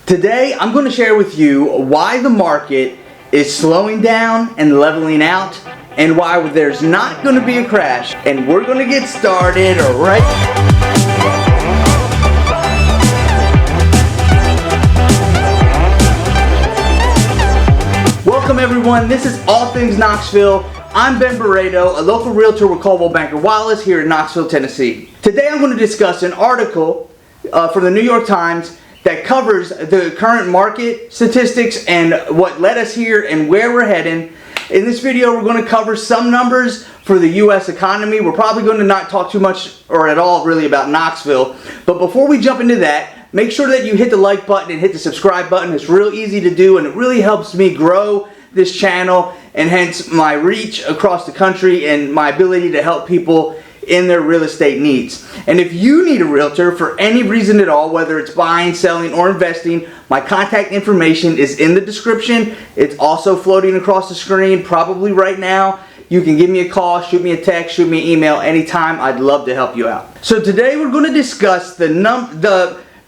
Today I'm going to share with you why the market is slowing down and leveling out, and why there's not going to be a crash. And we're going to get started right. Welcome everyone, this is All Things Knoxville. I'm Ben Barreto, a local realtor with Coldwell Banker Wallace here in Knoxville, Tennessee. Today I'm going to discuss an article from the New York Times that covers the current market statistics and what led us here and where we're heading. In this video, we're going to cover some numbers for the U.S. economy. We're probably going to not talk too much or at all really about Knoxville. But before we jump into that, make sure that you hit the like button and hit the subscribe button. It's real easy to do, and it really helps me grow this channel and hence my reach across the country and my ability to help people in their real estate needs. And if you need a realtor for any reason at all, whether it's buying, selling, or investing, my contact information is in the description. It's also floating across the screen probably right now. You can give me a call, shoot me a text, shoot me an email anytime. I'd love to help you out. So today we're going to discuss the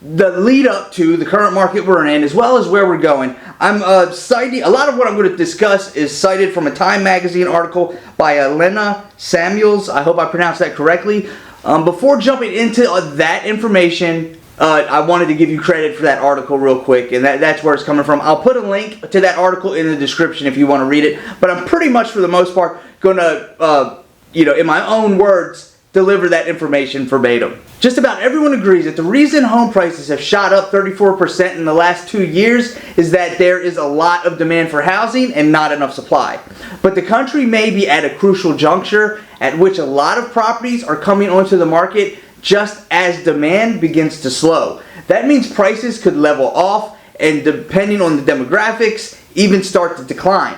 lead up to the current market we're in, as well as where we're going. I'm citing a lot of what I'm going to discuss is cited from a Time magazine article by Elena Samuels. I hope I pronounced that correctly. Before jumping into that information, I wanted to give you credit for that article real quick, and that's where it's coming from. I'll put a link to that article in the description if you want to read it, but I'm pretty much for the most part going to, in my own words, deliver that information verbatim. Just about everyone agrees that the reason home prices have shot up 34% in the last 2 years is that there is a lot of demand for housing and not enough supply. But the country may be at a crucial juncture at which a lot of properties are coming onto the market just as demand begins to slow. That means prices could level off and, depending on the demographics, even start to decline.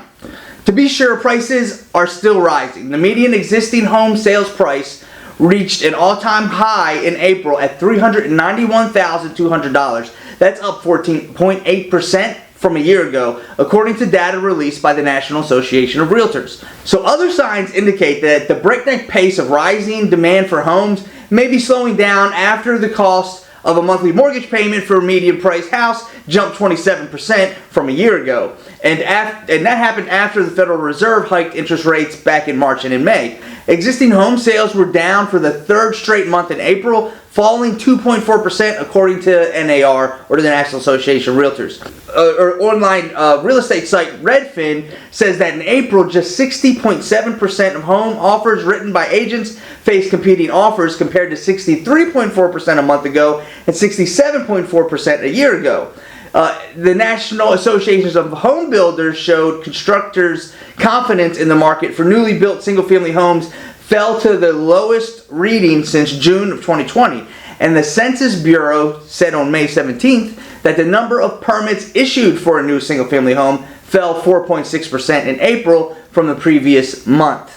To be sure, prices are still rising. The median existing home sales price reached an all-time high in April at $391,200. That's up 14.8% from a year ago, according to data released by the National Association of Realtors. So other signs indicate that the breakneck pace of rising demand for homes may be slowing down after the cost of a monthly mortgage payment for a median price house jumped 27% from a year ago. And that happened after the Federal Reserve hiked interest rates back in March and in May. Existing home sales were down for the third straight month in April, falling 2.4% according to NAR, or the National Association of Realtors. Online real estate site Redfin says that in April, just 60.7% of home offers written by agents faced competing offers, compared to 63.4% a month ago and 67.4% a year ago. The National Associations of Home Builders showed constructors' confidence in the market for newly built single-family homes fell to the lowest reading since June of 2020. And the Census Bureau said on May 17th that the number of permits issued for a new single-family home fell 4.6% in April from the previous month.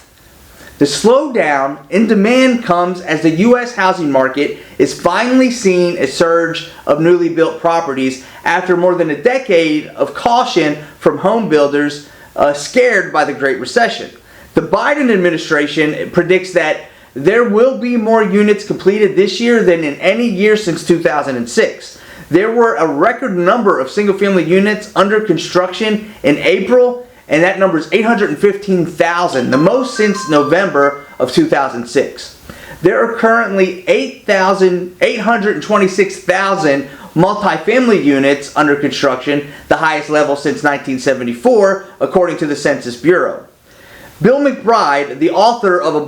The slowdown in demand comes as the U.S. housing market is finally seeing a surge of newly built properties after more than a decade of caution from home builders scared by the Great Recession. The Biden administration predicts that there will be more units completed this year than in any year since 2006. There were a record number of single-family units under construction in April, and that number is 815,000, the most since November of 2006. There are currently 826,000 multifamily units under construction, the highest level since 1974, according to the Census Bureau. Bill McBride, the author of the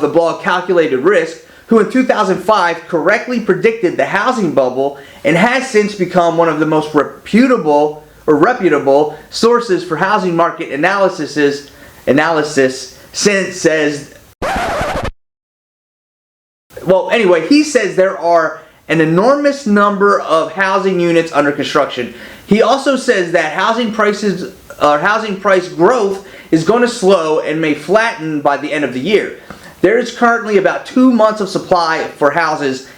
blog Calculated Risk, who in 2005 correctly predicted the housing bubble and has since become one of the most reputable sources for housing market analysis, says, well, anyway, he says there are an enormous number of housing units under construction. He also says that housing price growth is going to slow and may flatten by the end of the year. There is currently about 2 months of supply for houses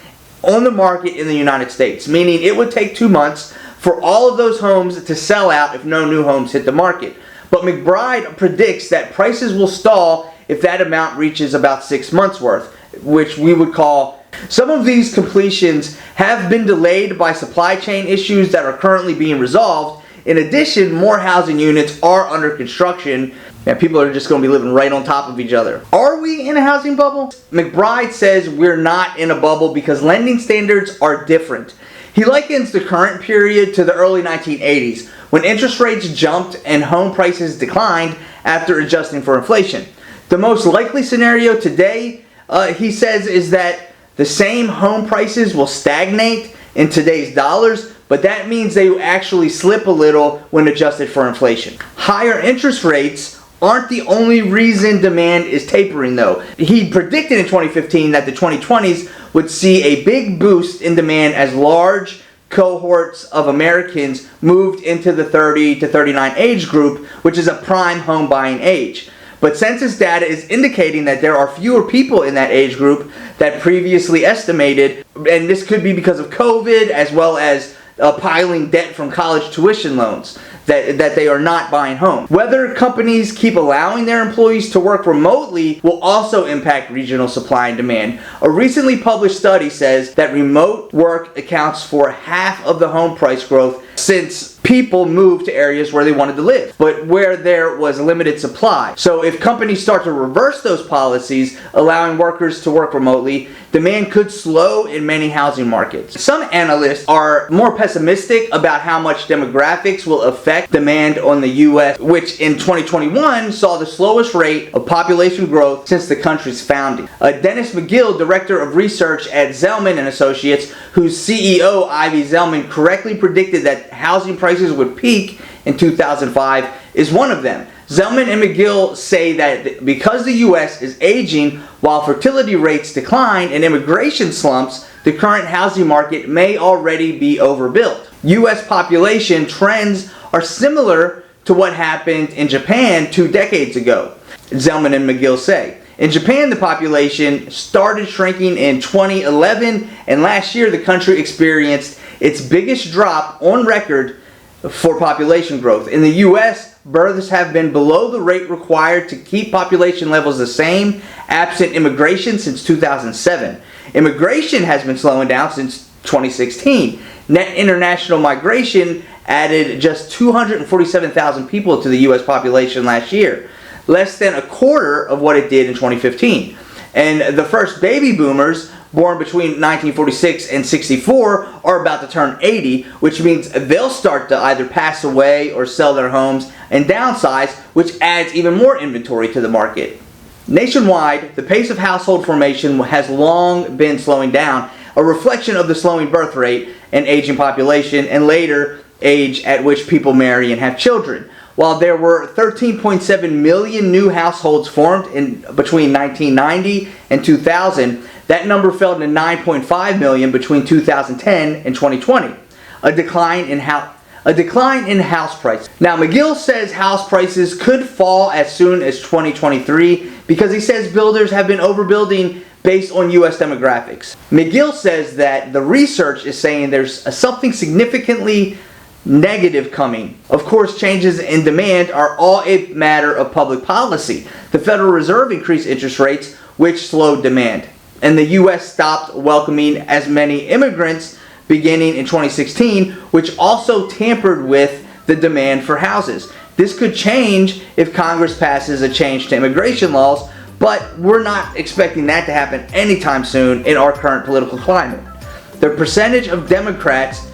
on the market in the United States, meaning it would take 2 months for all of those homes to sell out if no new homes hit the market. But McBride predicts that prices will stall if that amount reaches about 6 months worth, which we would call Some of these completions have been delayed by supply chain issues that are currently being resolved. In addition, more housing units are under construction, and people are just going to be living right on top of each other. Are we in a housing bubble? McBride says we're not in a bubble because lending standards are different. He likens the current period to the early 1980s, when interest rates jumped and home prices declined after adjusting for inflation. The most likely scenario today, he says, is that the same home prices will stagnate in today's dollars, but that means they will actually slip a little when adjusted for inflation. Higher interest rates aren't the only reason demand is tapering though. He predicted in 2015 that the 2020s would see a big boost in demand as large cohorts of Americans moved into the 30 to 39 age group, which is a prime home buying age. But census data is indicating that there are fewer people in that age group that previously estimated, and this could be because of COVID as well as piling debt from college tuition loans, that they are not buying homes. Whether companies keep allowing their employees to work remotely will also impact regional supply and demand. A recently published study says that remote work accounts for half of the home price growth since people moved to areas where they wanted to live, but where there was limited supply. So if companies start to reverse those policies, allowing workers to work remotely, demand could slow in many housing markets. Some analysts are more pessimistic about how much demographics will affect demand on the U.S., which in 2021 saw the slowest rate of population growth since the country's founding. Dennis McGill, director of research at Zelman & Associates, whose CEO Ivy Zelman correctly predicted that housing prices would peak in 2005, is one of them. Zelman and McGill say that because the U.S. is aging while fertility rates decline and immigration slumps, the current housing market may already be overbuilt. U.S. population trends are similar to what happened in Japan 2 decades ago, Zelman and McGill say. In Japan, the population started shrinking in 2011, and last year the country experienced its biggest drop on record for population growth. In the U.S., births have been below the rate required to keep population levels the same, absent immigration, since 2007. Immigration has been slowing down since 2016. Net international migration added just 247,000 people to the U.S. population last year, less than a quarter of what it did in 2015. And the first baby boomers, born between 1946 and 64, are about to turn 80, which means they'll start to either pass away or sell their homes and downsize, which adds even more inventory to the market. Nationwide, the pace of household formation has long been slowing down, a reflection of the slowing birth rate and aging population, and later age at which people marry and have children. While there were 13.7 million new households formed between 1990 and 2000, that number fell to 9.5 million between 2010 and 2020. A decline in house prices. Now, McGill says house prices could fall as soon as 2023 because he says builders have been overbuilding based on U.S. demographics. McGill says that the research is saying there's something significantly negative coming. Of course, changes in demand are all a matter of public policy. The Federal Reserve increased interest rates, which slowed demand. And the U.S. stopped welcoming as many immigrants beginning in 2016, which also tampered with the demand for houses. This could change if Congress passes a change to immigration laws, but we're not expecting that to happen anytime soon in our current political climate. The percentage of Democrats,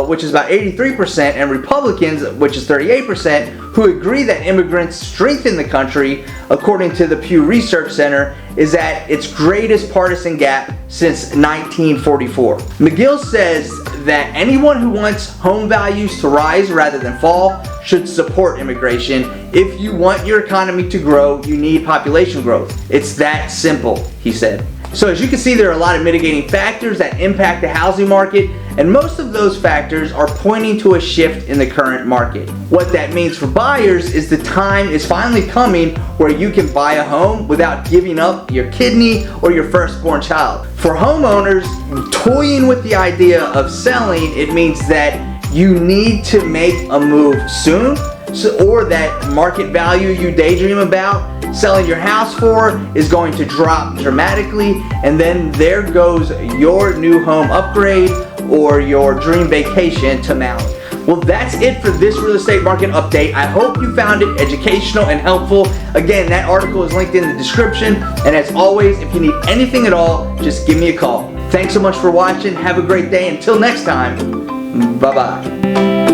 which is about 83%, and Republicans, which is 38%, who agree that immigrants strengthen the country, according to the Pew Research Center, is at its greatest partisan gap since 1944. McGill says that anyone who wants home values to rise rather than fall should support immigration. If you want your economy to grow, you need population growth. It's that simple, he said. So as you can see, there are a lot of mitigating factors that impact the housing market, and most of those factors are pointing to a shift in the current market. What that means for buyers is the time is finally coming where you can buy a home without giving up your kidney or your firstborn child. For homeowners toying with the idea of selling, it means that you need to make a move soon or that market value you daydream about selling your house for is going to drop dramatically, and then there goes your new home upgrade or your dream vacation to Maui. Well, that's it for this real estate market update. I hope you found it educational and helpful. Again, that article is linked in the description, and as always, if you need anything at all, just give me a call. Thanks so much for watching. Have a great day. Until next time, bye-bye.